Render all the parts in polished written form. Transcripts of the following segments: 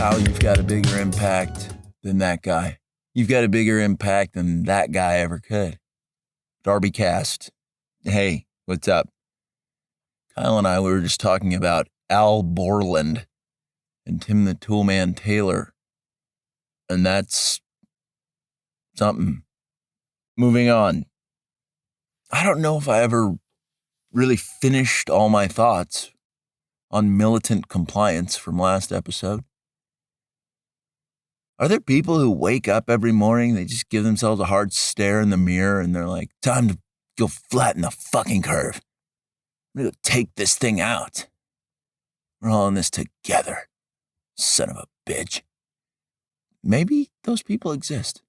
Kyle, you've got a bigger impact than that guy. You've got a bigger impact than that guy ever could. DarbyCast. Hey, what's up? Kyle and I were just talking about Al Borland and Tim the Toolman Taylor. And that's something. Moving on. I don't know if I ever really finished all my thoughts on militant compliance from last episode. Are there people who wake up every morning, they just give themselves a hard stare in the mirror and they're like, time to go flatten the fucking curve. I'm going to take this thing out. We're all in this together. Son of a bitch. Maybe those people exist.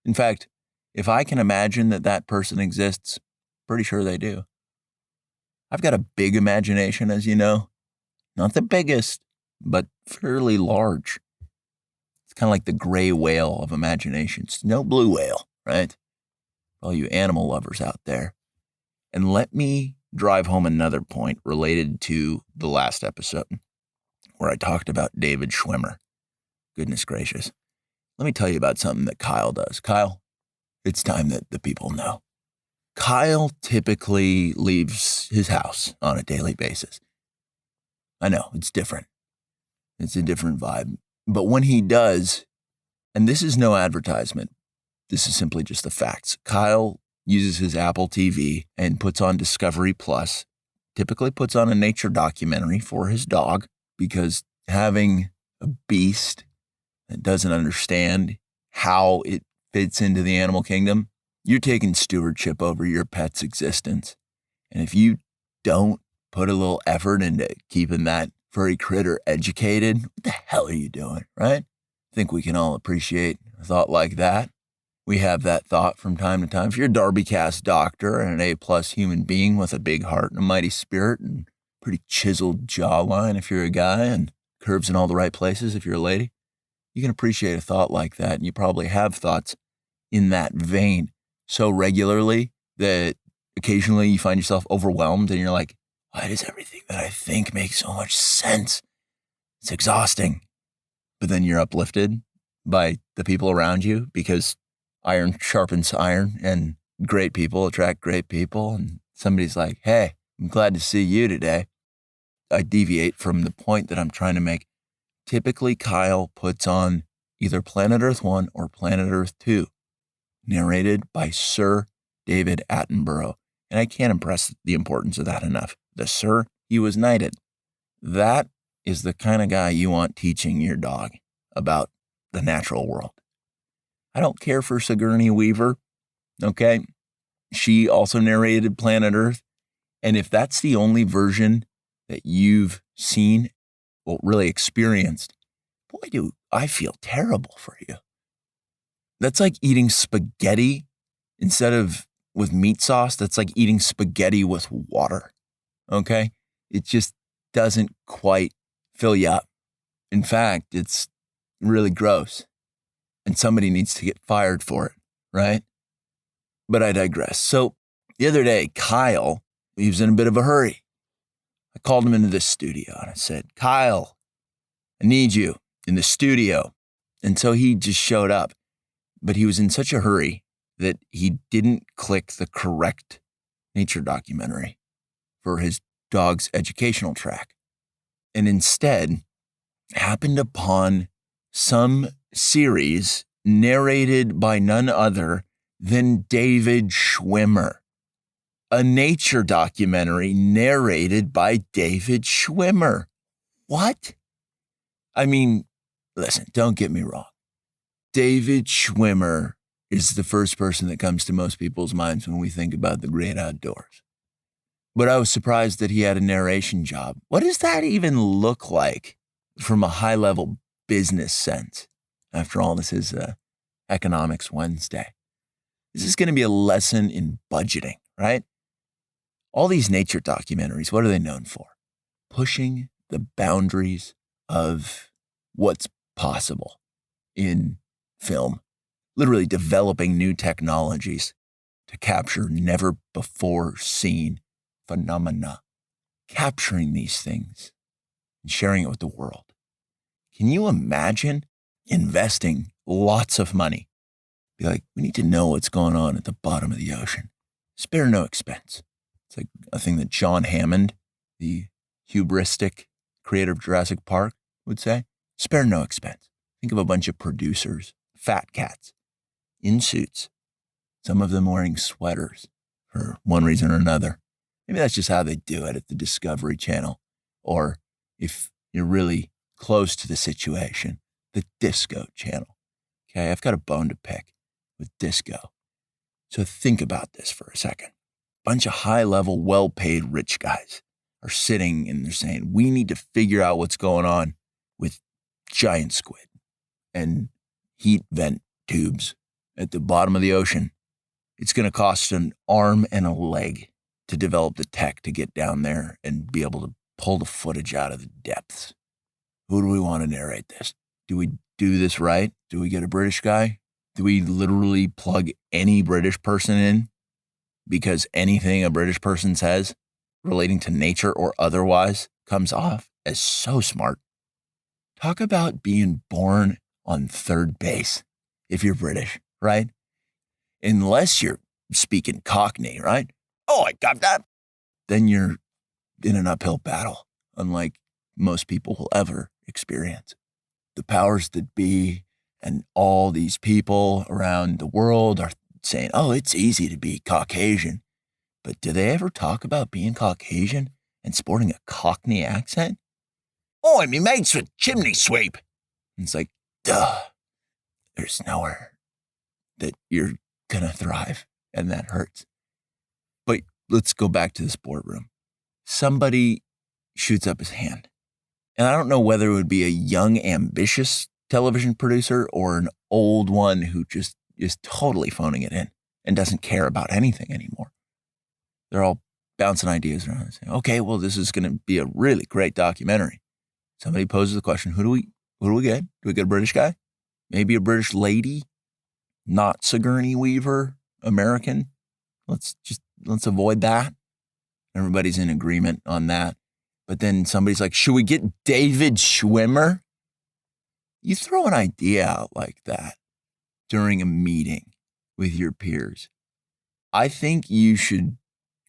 In fact, if I can imagine that person exists, pretty sure they do. I've got a big imagination, as you know. Not the biggest, but fairly large. It's kind of like the gray whale of imaginations. No blue whale, right? All you animal lovers out there. And let me drive home another point related to the last episode where I talked about David Schwimmer. Goodness gracious. Let me tell you about something that Kyle does. Kyle, it's time that the people know. Kyle typically leaves his house on a daily basis. I know, it's different. It's a different vibe. But when he does, and this is no advertisement, this is simply just the facts. Kyle uses his Apple TV and puts on Discovery Plus, typically puts on a nature documentary for his dog, because having a beast that doesn't understand how it fits into the animal kingdom, you're taking stewardship over your pet's existence. And if you don't put a little effort into keeping that furry critter educated, what the hell are you doing, right? I think we can all appreciate a thought like that. We have that thought from time to time. If you're a DarbyCast doctor and an A-plus human being with a big heart and a mighty spirit and pretty chiseled jawline if you're a guy and curves in all the right places if you're a lady, you can appreciate a thought like that. And you probably have thoughts in that vein so regularly that occasionally you find yourself overwhelmed and you're like, why does everything that I think make so much sense? It's exhausting. But then you're uplifted by the people around you because iron sharpens iron and great people attract great people. And somebody's like, hey, I'm glad to see you today. I deviate from the point that I'm trying to make. Typically, Kyle puts on either Planet Earth 1 or Planet Earth 2, narrated by Sir David Attenborough. And I can't impress the importance of that enough. The Sir, he was knighted. That is the kind of guy you want teaching your dog about the natural world. I don't care for Sigourney Weaver, okay? She also narrated Planet Earth. And if that's the only version that you've seen, well, really experienced, boy, do I feel terrible for you. That's like eating spaghetti instead of with meat sauce. That's like eating spaghetti with water, okay? It just doesn't quite fill you up. In fact, it's really gross. And somebody needs to get fired for it, right? But I digress. So the other day, Kyle, he was in a bit of a hurry. I called him into the studio and I said, Kyle, I need you in the studio. And so he just showed up. But he was in such a hurry that he didn't click the correct nature documentary for his dog's educational track. And instead happened upon some series narrated by none other than David Schwimmer. A nature documentary narrated by David Schwimmer. What? I mean, listen, don't get me wrong. David Schwimmer is the first person that comes to most people's minds when we think about the great outdoors. But I was surprised that he had a narration job. What does that even look like from a high-level business sense? After all, this is Economics Wednesday. This is going to be a lesson in budgeting, right? All these nature documentaries, what are they known for? Pushing the boundaries of what's possible in film. Literally developing new technologies to capture never before seen phenomena. Capturing these things and sharing it with the world. Can you imagine investing lots of money? Be like, we need to know what's going on at the bottom of the ocean. Spare no expense. It's like a thing that John Hammond, the hubristic creator of Jurassic Park, would say. Spare no expense. Think of a bunch of producers, fat cats, in suits, some of them wearing sweaters for one reason or another. Maybe that's just how they do it at the Discovery Channel. Or if you're really close to the situation, the Disco Channel. Okay, I've got a bone to pick with disco. So think about this for a second. Bunch of high-level, well-paid rich guys are sitting and they're saying, we need to figure out what's going on with giant squid and heat vent tubes at the bottom of the ocean. It's going to cost an arm and a leg to develop the tech to get down there and be able to pull the footage out of the depths. Who do we want to narrate this? Do we do this right? Do we get a British guy? Do we literally plug any British person in? Because anything a British person says relating to nature or otherwise comes off as so smart. Talk about being born on third base if you're British, right? Unless you're speaking Cockney, right? Oh, I got that. Then you're in an uphill battle, unlike most people will ever experience. The powers that be and all these people around the world are saying, oh, it's easy to be Caucasian. But do they ever talk about being Caucasian and sporting a Cockney accent? Oh, and me mates with chimney sweep. And it's like, duh, there's nowhere that you're going to thrive, and that hurts. But let's go back to the sport room. Somebody shoots up his hand. And I don't know whether it would be a young, ambitious television producer or an old one who just is totally phoning it in and doesn't care about anything anymore. They're all bouncing ideas around and saying, okay, well, this is going to be a really great documentary. Somebody poses the question, who do we get? Do we get a British guy? Maybe a British lady? Not Sigourney Weaver, American? Let's avoid that. Everybody's in agreement on that. But then somebody's like, should we get David Schwimmer? You throw an idea out like that during a meeting with your peers. I think you should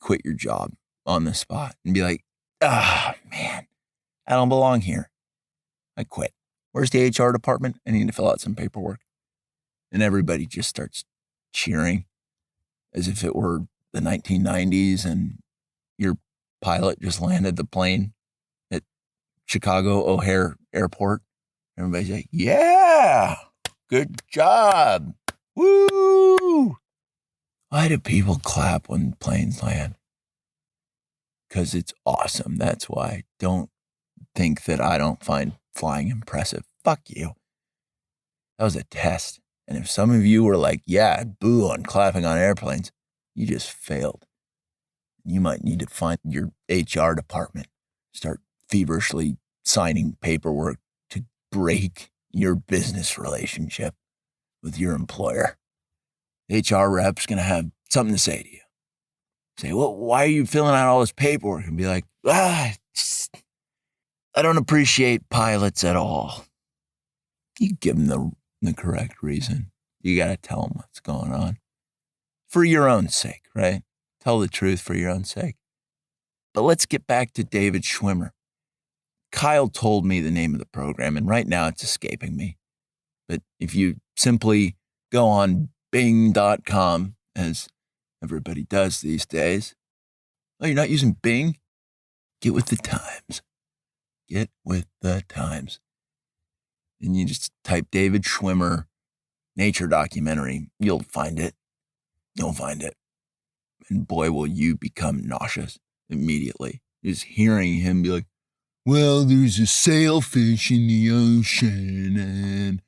quit your job on the spot and be like, man, I don't belong here. I quit. Where's the HR department? I need to fill out some paperwork. And everybody just starts cheering as if it were the 1990s and your pilot just landed the plane at Chicago O'Hare Airport. Everybody's like, yeah, good job. Woo! Why do people clap when planes land? Because it's awesome. That's why. Don't think that I don't find flying impressive. Fuck you. That was a test. And if some of you were like, yeah, boo on clapping on airplanes, you just failed. You might need to find your HR department. Start feverishly signing paperwork to break your business relationship with your employer. The HR rep's going to have something to say to you. Say, well, why are you filling out all this paperwork? And be like, I don't appreciate pilots at all. You give them the correct reason. You got to tell them what's going on. For your own sake, right? Tell the truth for your own sake. But let's get back to David Schwimmer. Kyle told me the name of the program, and right now it's escaping me. But if you simply go on Bing.com, as everybody does these days. Oh, you're not using Bing? Get with the times. Get with the times. And you just type David Schwimmer nature documentary. You'll find it. You'll find it. And boy, will you become nauseous immediately. Just hearing him be like, well, there's a sailfish in the ocean and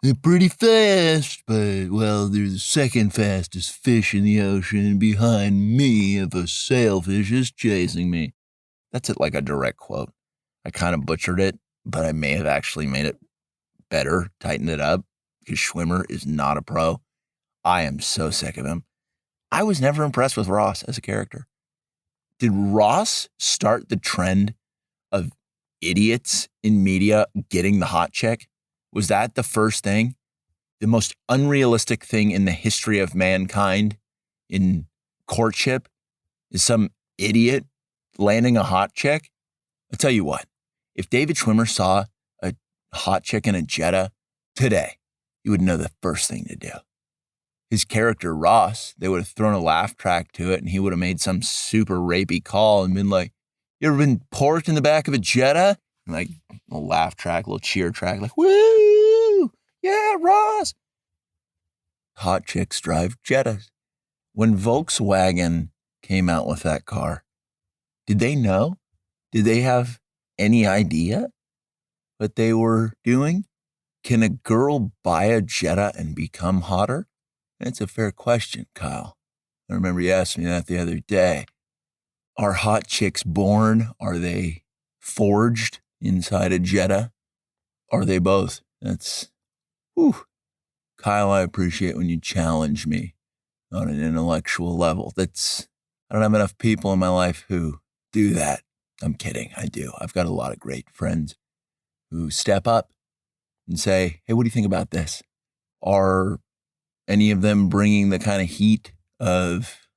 they're pretty fast, but, well, there's the second fastest fish in the ocean behind me if a sailfish is chasing me. That's like a direct quote. I kind of butchered it, but I may have actually made it better, tightened it up, because Schwimmer is not a pro. I am so sick of him. I was never impressed with Ross as a character. Did Ross start the trend of idiots in media getting the hot chick? Was that the first thing? The most unrealistic thing in the history of mankind in courtship is some idiot landing a hot chick? I'll tell you what, if David Schwimmer saw a hot chick in a Jetta today, he would know the first thing to do. His character, Ross, they would have thrown a laugh track to it and he would have made some super rapey call and been like, you ever been porked in the back of a Jetta? And like a laugh track, a little cheer track, like, woo, yeah, Ross. Hot chicks drive Jettas. When Volkswagen came out with that car, did they know? Did they have any idea what they were doing? Can a girl buy a Jetta and become hotter? That's a fair question, Kyle. I remember you asked me that the other day. Are hot chicks born? Are they forged inside a Jetta? Are they both? Kyle, I appreciate when you challenge me on an intellectual level. I don't have enough people in my life who do that. I'm kidding, I do. I've got a lot of great friends who step up and say, hey, what do you think about this? Are any of them bringing the kind of heat of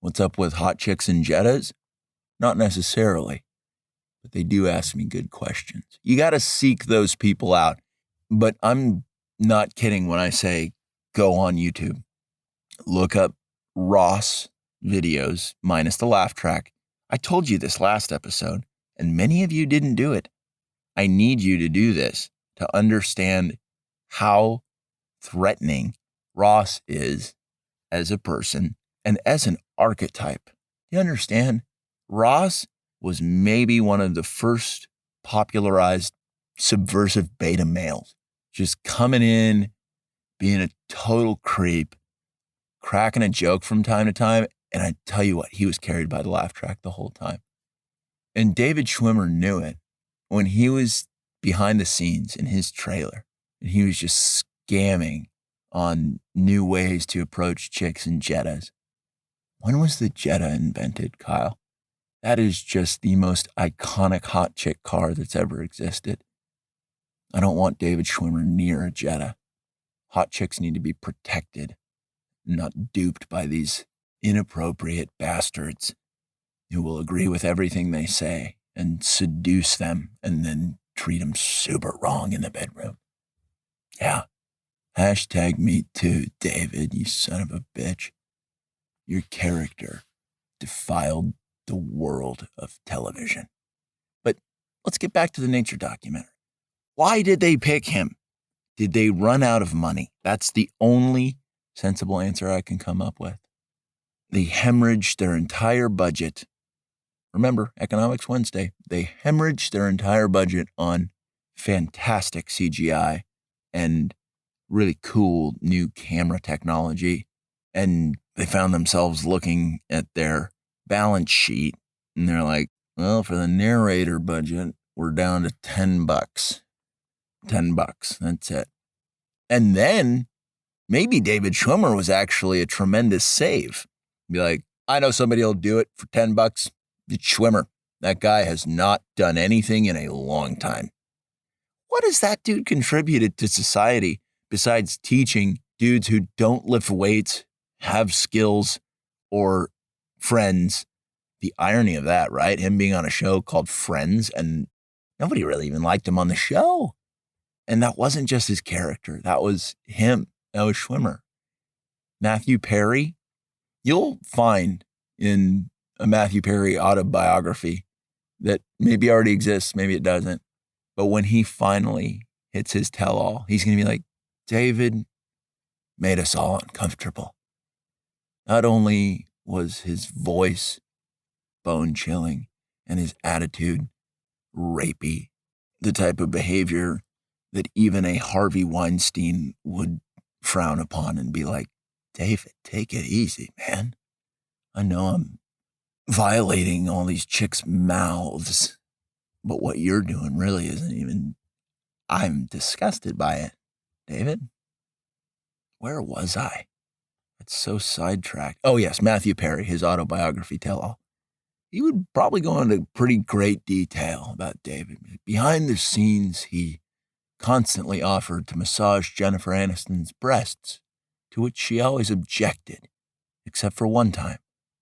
what's up with hot chicks and Jettas? Not necessarily, but they do ask me good questions. You got to seek those people out. But I'm not kidding when I say go on YouTube, look up Ross videos minus the laugh track. I told you this last episode, and many of you didn't do it. I need you to do this to understand how threatening Ross is as a person and as an archetype. You understand? Ross was maybe one of the first popularized subversive beta males, just coming in, being a total creep, cracking a joke from time to time. And I tell you what, he was carried by the laugh track the whole time. And David Schwimmer knew it when he was behind the scenes in his trailer and he was just scamming on new ways to approach chicks in Jettas. When was the Jetta invented, Kyle? That is just the most iconic hot chick car that's ever existed. I don't want David Schwimmer near a Jetta. Hot chicks need to be protected, not duped by these inappropriate bastards who will agree with everything they say and seduce them and then treat them super wrong in the bedroom. Yeah. #MeToo, David, you son of a bitch. Your character defiled the world of television. But let's get back to the nature documentary. Why did they pick him? Did they run out of money? That's the only sensible answer I can come up with. They hemorrhaged their entire budget. Remember, Economics Wednesday. They hemorrhaged their entire budget on fantastic CGI and really cool new camera technology. And they found themselves looking at their balance sheet and they're like, well, for the narrator budget, we're down to $10. $10, that's it. And then maybe David Schwimmer was actually a tremendous save. Be like, I know somebody will do it for $10. It's Schwimmer. That guy has not done anything in a long time. What has that dude contributed to society besides teaching dudes who don't lift weights, have skills, or friends? The irony of that, right? Him being on a show called Friends, and nobody really even liked him on the show. And that wasn't just his character. That was him. That was Schwimmer. Matthew Perry, you'll find in a Matthew Perry autobiography that maybe already exists, maybe it doesn't. But when he finally hits his tell-all, he's going to be like, David made us all uncomfortable. Not only was his voice bone-chilling and his attitude rapey, the type of behavior that even a Harvey Weinstein would frown upon and be like, David, take it easy, man. I know I'm violating all these chicks' mouths, but what you're doing really isn't even, I'm disgusted by it. David, where was I? It's so sidetracked. Oh yes, Matthew Perry, his autobiography tell-all. he would probably go into pretty great detail about David. Behind the scenes, he constantly offered to massage Jennifer Aniston's breasts, to which she always objected, except for one time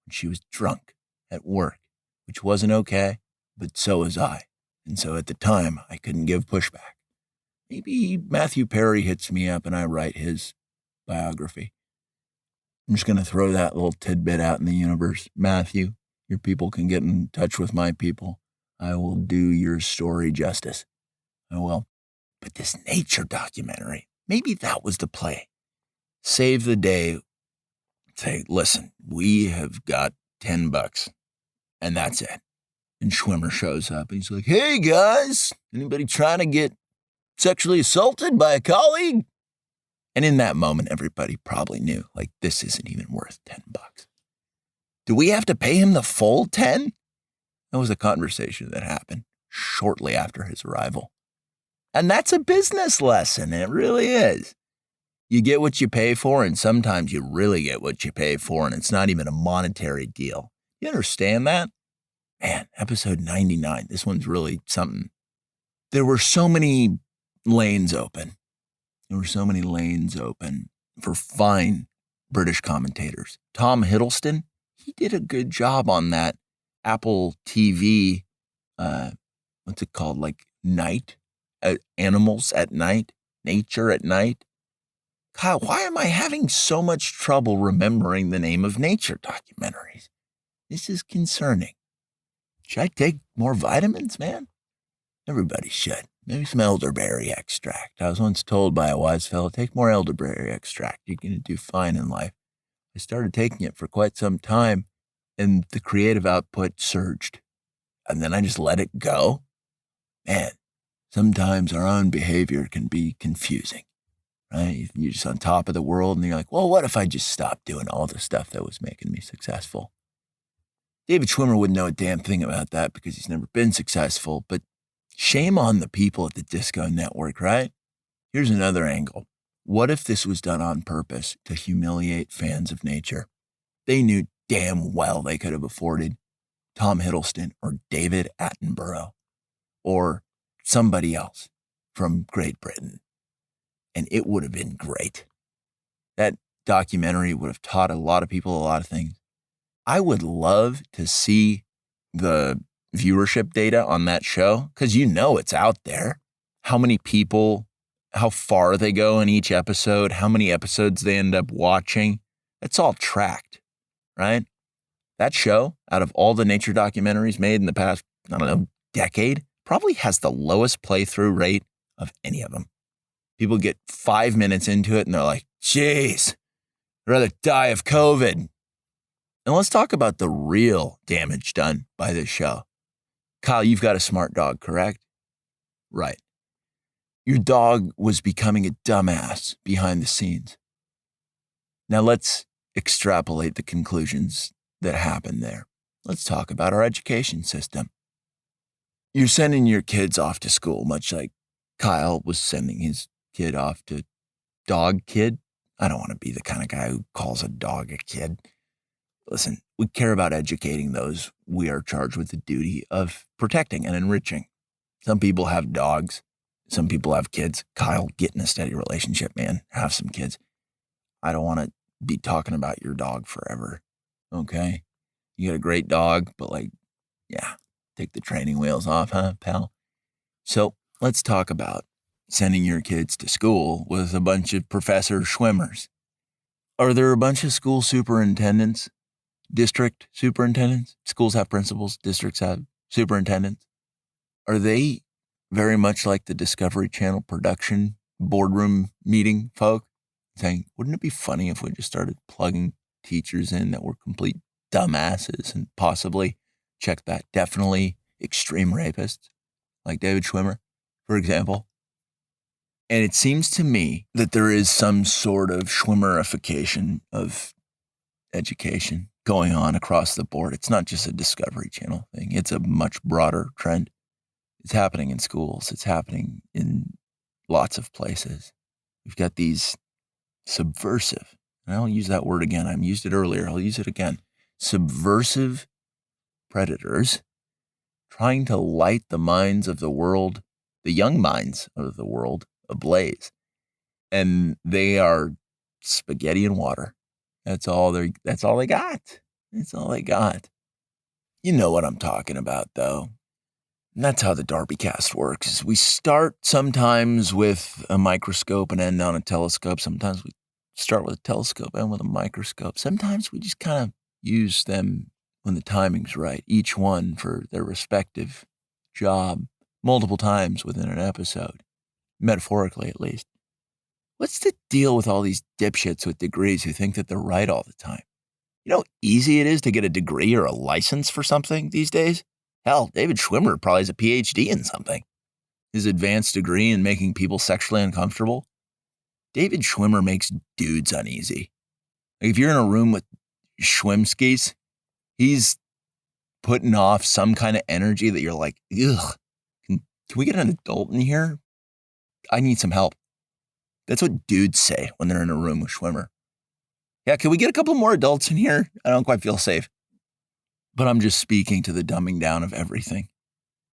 when she was drunk at work, which wasn't okay, but so was I. And so at the time, I couldn't give pushback. Maybe Matthew Perry hits me up and I write his biography. I'm just going to throw that little tidbit out in the universe. Matthew, your people can get in touch with my people. I will do your story justice. I will. But this nature documentary, maybe that was the play. Save the day. Say, listen, we have got $10 and that's it. And Schwimmer shows up and he's like, hey guys, anybody trying to get sexually assaulted by a colleague? And in that moment, everybody probably knew, like, this isn't even worth $10. Do we have to pay him the full 10? That was a conversation that happened shortly after his arrival. And that's a business lesson. It really is. You get what you pay for, and sometimes you really get what you pay for, and it's not even a monetary deal. You understand that? Man, episode 99, this one's really something. There were so many lanes open. There were so many lanes open for fine British commentators. Tom Hiddleston, he did a good job on that Apple TV, what's it called, like night, animals at night, nature at night. God, why am I having so much trouble remembering the name of nature documentaries? This is concerning. Should I take more vitamins, man? Everybody should. Maybe some elderberry extract. I was once told by a wise fellow, take more elderberry extract. You're going to do fine in life. I started taking it for quite some time, and the creative output surged. And then I just let it go. Man, sometimes our own behavior can be confusing, right? You're just on top of the world, and you're like, well, what if I just stopped doing all the stuff that was making me successful? David Schwimmer wouldn't know a damn thing about that because he's never been successful, but shame on the people at the Disco Network, right? Here's another angle. What if this was done on purpose to humiliate fans of nature? They knew damn well they could have afforded Tom Hiddleston or David Attenborough or somebody else from Great Britain, and it would have been great. That documentary would have taught a lot of people a lot of things. I would love to see the viewership data on that show, because you know it's out there. How many people, how far they go in each episode, how many episodes they end up watching. It's all tracked, right? That show, out of all the nature documentaries made in the past, I don't know, decade, probably has the lowest playthrough rate of any of them. People get 5 minutes into it and they're like, jeez, I'd rather die of COVID. And let's talk about the real damage done by this show. Kyle, you've got a smart dog, correct? Right. Your dog was becoming a dumbass behind the scenes. Now let's extrapolate the conclusions that happened there. Let's talk about our education system. You're sending your kids off to school, much like Kyle was sending his kid off to dog kid. I don't want to be the kind of guy who calls a dog a kid. Listen, we care about educating those we are charged with the duty of protecting and enriching. Some people have dogs. Some people have kids. Kyle, get in a steady relationship, man. Have some kids. I don't want to be talking about your dog forever, okay? You got a great dog, but yeah, take the training wheels off, huh, pal? So let's talk about sending your kids to school with a bunch of Professor Schwimmers. Are there a bunch of school superintendents? District superintendents? Schools have principals, districts have superintendents. Are they very much like the Discovery Channel production boardroom meeting folk saying, wouldn't it be funny if we just started plugging teachers in that were complete dumbasses and possibly, check that, definitely extreme rapists like David Schwimmer, for example? And it seems to me that there is some sort of Schwimmerification of education going on across the board. It's not just a Discovery Channel thing. It's a much broader trend. It's happening in schools. It's happening in lots of places. We've got these subversive, and I'll use that word again. I used it earlier. I'll use it again. Subversive predators trying to light the minds of the world, the young minds of the world, ablaze. And they are spaghetti and water. That's all they got. That's all they got. You know what I'm talking about, though. And that's how the DarbyCast works. Is we start sometimes with a microscope and end on a telescope. Sometimes we start with a telescope and with a microscope. Sometimes we just kind of use them when the timing's right, each one for their respective job, multiple times within an episode, metaphorically at least. What's the deal with all these dipshits with degrees who think that they're right all the time? You know how easy it is to get a degree or a license for something these days? Hell, David Schwimmer probably has a PhD in something. His advanced degree in making people sexually uncomfortable. David Schwimmer makes dudes uneasy. Like if you're in a room with Schwimskis, he's putting off some kind of energy that you're like, ugh, can we get an adult in here? I need some help. That's what dudes say when they're in a room with Schwimmer. Yeah, can we get a couple more adults in here? I don't quite feel safe. But I'm just speaking to the dumbing down of everything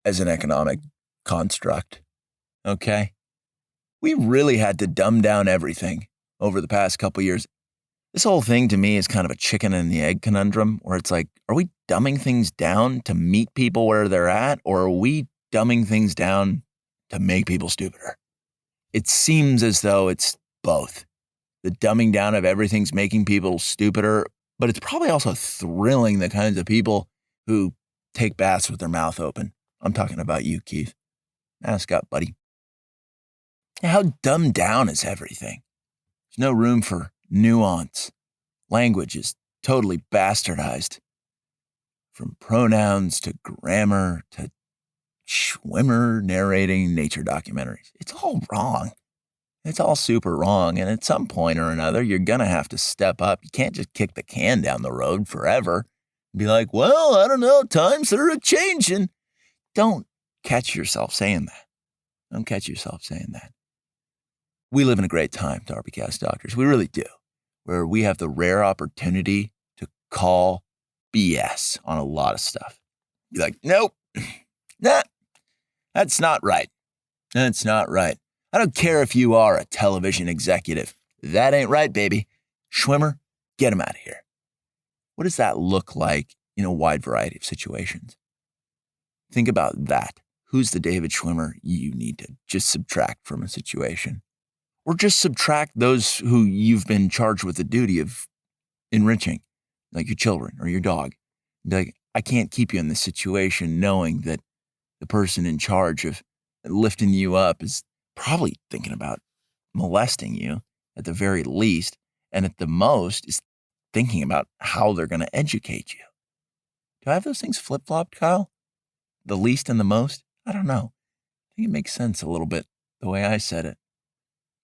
as an economic construct. Okay? We really had to dumb down everything over the past couple years. This whole thing to me is kind of a chicken and the egg conundrum where it's like, are we dumbing things down to meet people where they're at, or are we dumbing things down to make people stupider? It seems as though it's both. The dumbing down of everything's making people stupider, but it's probably also thrilling the kinds of people who take baths with their mouth open. I'm talking about you, Keith. Ask up, buddy. How dumbed down is everything? There's no room for nuance. Language is totally bastardized. From pronouns to grammar to Schwimmer narrating nature documentaries. It's all wrong. It's all super wrong. And at some point or another, you're going to have to step up. You can't just kick the can down the road forever and be like, well, I don't know, times are a-changing. Don't catch yourself saying that. Don't catch yourself saying that. We live in a great time, DarbyCast doctors. We really do. Where we have the rare opportunity to call BS on a lot of stuff. Be like, nope, nah, that's not right. That's not right. I don't care if you are a television executive. That ain't right, baby. Schwimmer, get him out of here. What does that look like in a wide variety of situations? Think about that. Who's the David Schwimmer you need to just subtract from a situation? Or just subtract those who you've been charged with the duty of enriching, like your children or your dog. Be like, I can't keep you in this situation knowing that the person in charge of lifting you up is probably thinking about molesting you at the very least, and at the most is thinking about how they're going to educate you. Do I have those things flip-flopped, Kyle? The least and the most? I don't know. I think it makes sense a little bit the way I said it.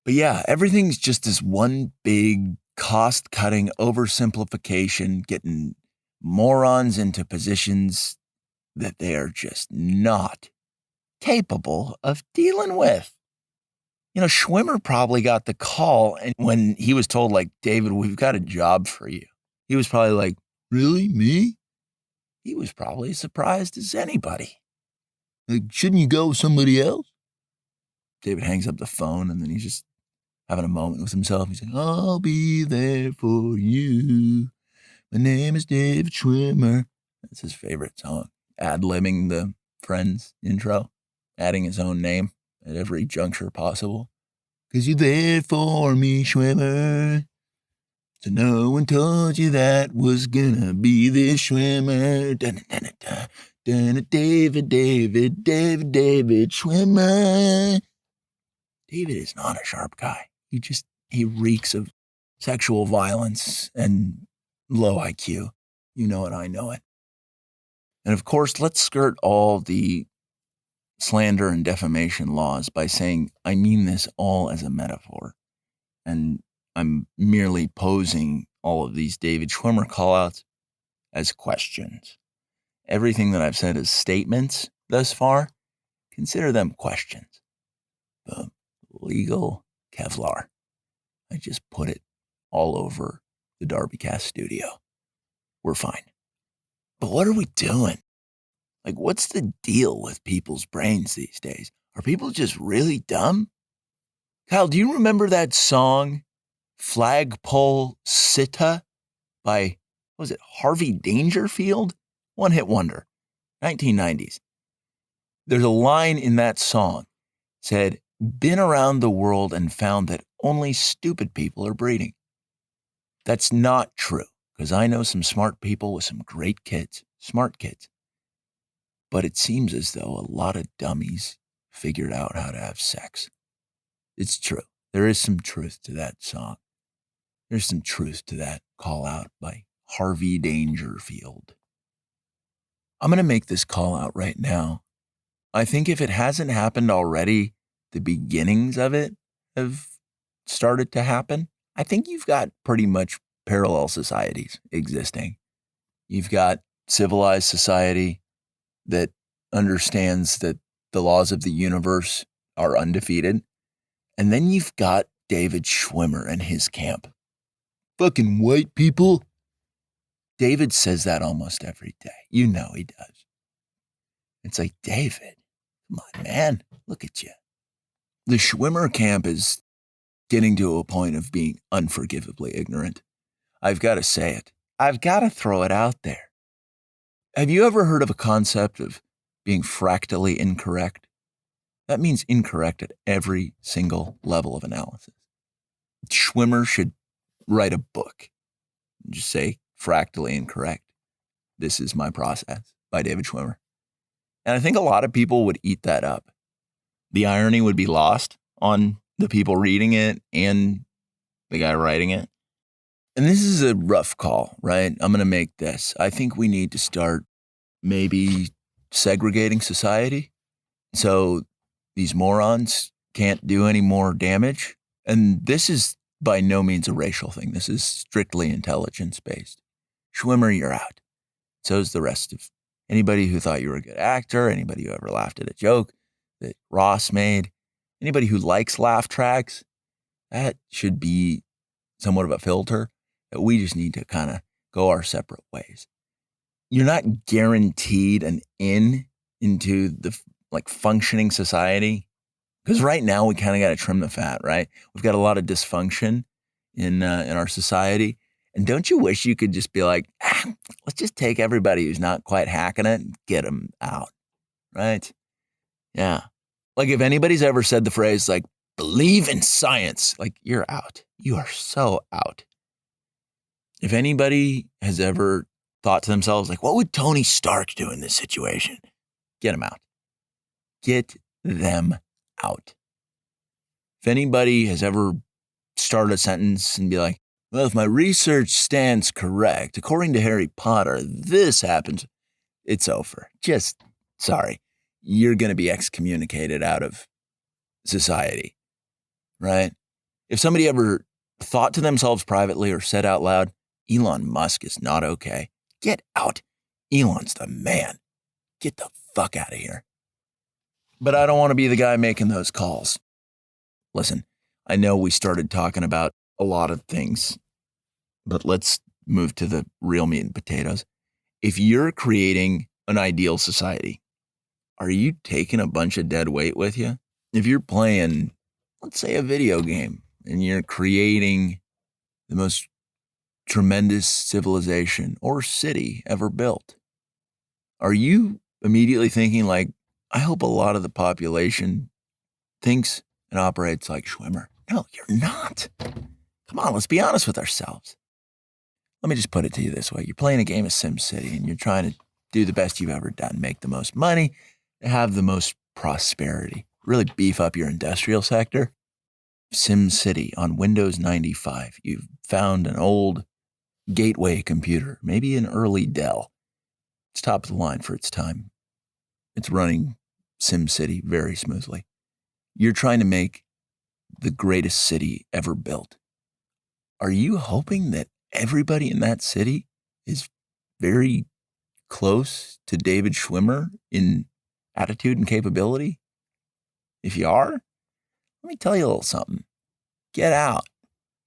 But yeah, everything's just this one big cost-cutting oversimplification, getting morons into positions that they are just not capable of dealing with. You know, Schwimmer probably got the call, and when he was told, like, David, we've got a job for you, he was probably like, really, me? He was probably as surprised as anybody. Like, shouldn't you go with somebody else? David hangs up the phone, and then he's just having a moment with himself. He's like, I'll be there for you. My name is David Schwimmer. That's his favorite song. Ad-libbing the Friends intro, adding his own name at every juncture possible. 'Cause you're there for me, Schwimmer. So no one told you that was gonna be this Schwimmer. David, David, David, David Schwimmer. David is not a sharp guy. He reeks of sexual violence and low IQ. You know it, I know it. And of course, let's skirt all the slander and defamation laws by saying, I mean this all as a metaphor. And I'm merely posing all of these David Schwimmer callouts as questions. Everything that I've said as statements thus far, consider them questions. Boom. Legal Kevlar. I just put it all over the DarbyCast studio. We're fine. But what are we doing? Like, what's the deal with people's brains these days? Are people just really dumb? Kyle, do you remember that song, Flagpole Sitta by, what was it, Harvey Dangerfield? One hit wonder, 1990s. There's a line in that song said, been around the world and found that only stupid people are breeding. That's not true, because I know some smart people with some great kids, smart kids. But it seems as though a lot of dummies figured out how to have sex. It's true. There is some truth to that song. There's some truth to that call out by Harvey Dangerfield. I'm going to make this call out right now. I think if it hasn't happened already, the beginnings of it have started to happen. I think you've got pretty much parallel societies existing. You've got civilized society that understands that the laws of the universe are undefeated. And then you've got David Schwimmer and his camp. Fucking white people. David says that almost every day. You know he does. It's like, David, come on, man, look at you. The Schwimmer camp is getting to a point of being unforgivably ignorant. I've got to say it. I've got to throw it out there. Have you ever heard of a concept of being fractally incorrect? That means incorrect at every single level of analysis. Schwimmer should write a book. Just say, fractally incorrect. This is my process, by David Schwimmer. And I think a lot of people would eat that up. The irony would be lost on the people reading it and the guy writing it. And this is a rough call, right? I'm going to make this. I think we need to start maybe segregating society. So these morons can't do any more damage. And this is by no means a racial thing. This is strictly intelligence-based. Schwimmer, you're out. So is the rest of anybody who thought you were a good actor, anybody who ever laughed at a joke that Ross made, anybody who likes laugh tracks. That should be somewhat of a filter that we just need to kind of go our separate ways. You're not guaranteed an into the functioning society, because right now we kind of got to trim the fat, right? We've got a lot of dysfunction in our society. And don't you wish you could just be like, let's just take everybody who's not quite hacking it and get them out, right? Yeah. Like if anybody's ever said the phrase like, believe in science, like you're out. You are so out. If anybody has ever thought to themselves, like, what would Tony Stark do in this situation? Get them out. Get them out. If anybody has ever started a sentence and be like, well, if my research stands correct, according to Harry Potter, this happens, it's over. Just, sorry, you're going to be excommunicated out of society, right? If somebody ever thought to themselves privately or said out loud, Elon Musk is not okay, get out. Elon's the man. Get the fuck out of here. But I don't want to be the guy making those calls. Listen, I know we started talking about a lot of things, but let's move to the real meat and potatoes. If you're creating an ideal society, are you taking a bunch of dead weight with you? If you're playing, let's say, a video game and you're creating the most tremendous civilization or city ever built, are you immediately thinking like, I hope a lot of the population thinks and operates like Schwimmer? No, you're not. Come on, let's be honest with ourselves. Let me just put it to you this way. You're playing a game of SimCity and you're trying to do the best you've ever done, make the most money, have the most prosperity, really beef up your industrial sector. SimCity on Windows 95. You've found an old gateway computer, maybe an early Dell. It's top of the line for its time. It's running SimCity very smoothly. You're trying to make the greatest city ever built. Are you hoping that everybody in that city is very close to David Schwimmer in attitude and capability? If you are, let me tell you a little something. Get out.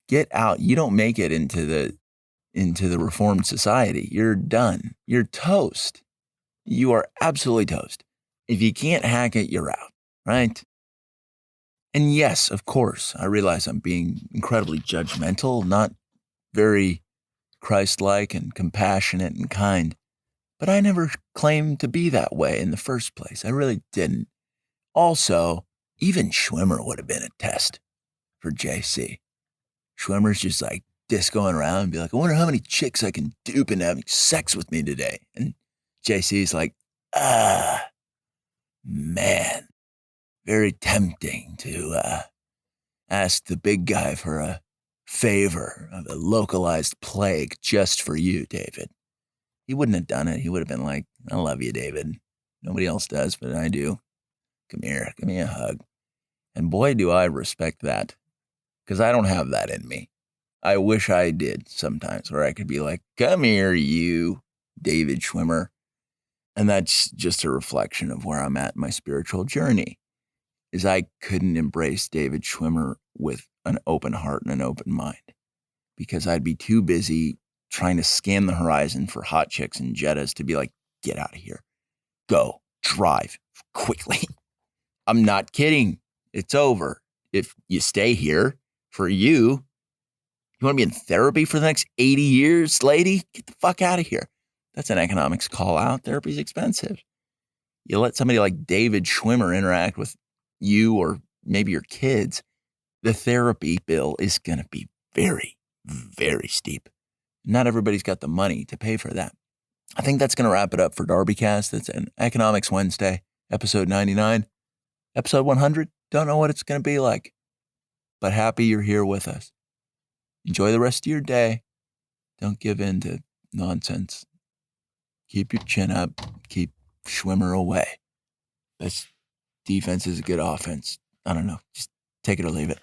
Get out. You don't make it into into the reformed society, you're done. You're toast. You are absolutely toast. If you can't hack it, you're out, right? And yes, of course, I realize I'm being incredibly judgmental, not very Christ-like and compassionate and kind, but I never claimed to be that way in the first place. I really didn't. Also, even Schwimmer would have been a test for JC. Schwimmer's just like discoing around and be like, I wonder how many chicks I can dupe into having sex with me today. And JC's like, man, very tempting to ask the big guy for a favor of a localized plague just for you, David. He wouldn't have done it. He would have been like, I love you, David. Nobody else does, but I do. Come here, give me a hug. And boy, do I respect that, because I don't have that in me. I wish I did sometimes, where I could be like, come here, you, David Schwimmer. And that's just a reflection of where I'm at in my spiritual journey, is I couldn't embrace David Schwimmer with an open heart and an open mind, because I'd be too busy trying to scan the horizon for hot chicks and Jettas to be like, get out of here. Go, drive, quickly. I'm not kidding. It's over. If you stay here, for you want to be in therapy for the next 80 years, lady? Get the fuck out of here. That's an economics call out. Therapy's expensive. You let somebody like David Schwimmer interact with you or maybe your kids, the therapy bill is going to be very, very steep. Not everybody's got the money to pay for that. I think that's going to wrap it up for DarbyCast. It's an Economics Wednesday, episode 99. Episode 100, don't know what it's going to be like, but happy you're here with us. Enjoy the rest of your day. Don't give in to nonsense. Keep your chin up. Keep Schwimmer away. Best defense is a good offense. I don't know. Just take it or leave it.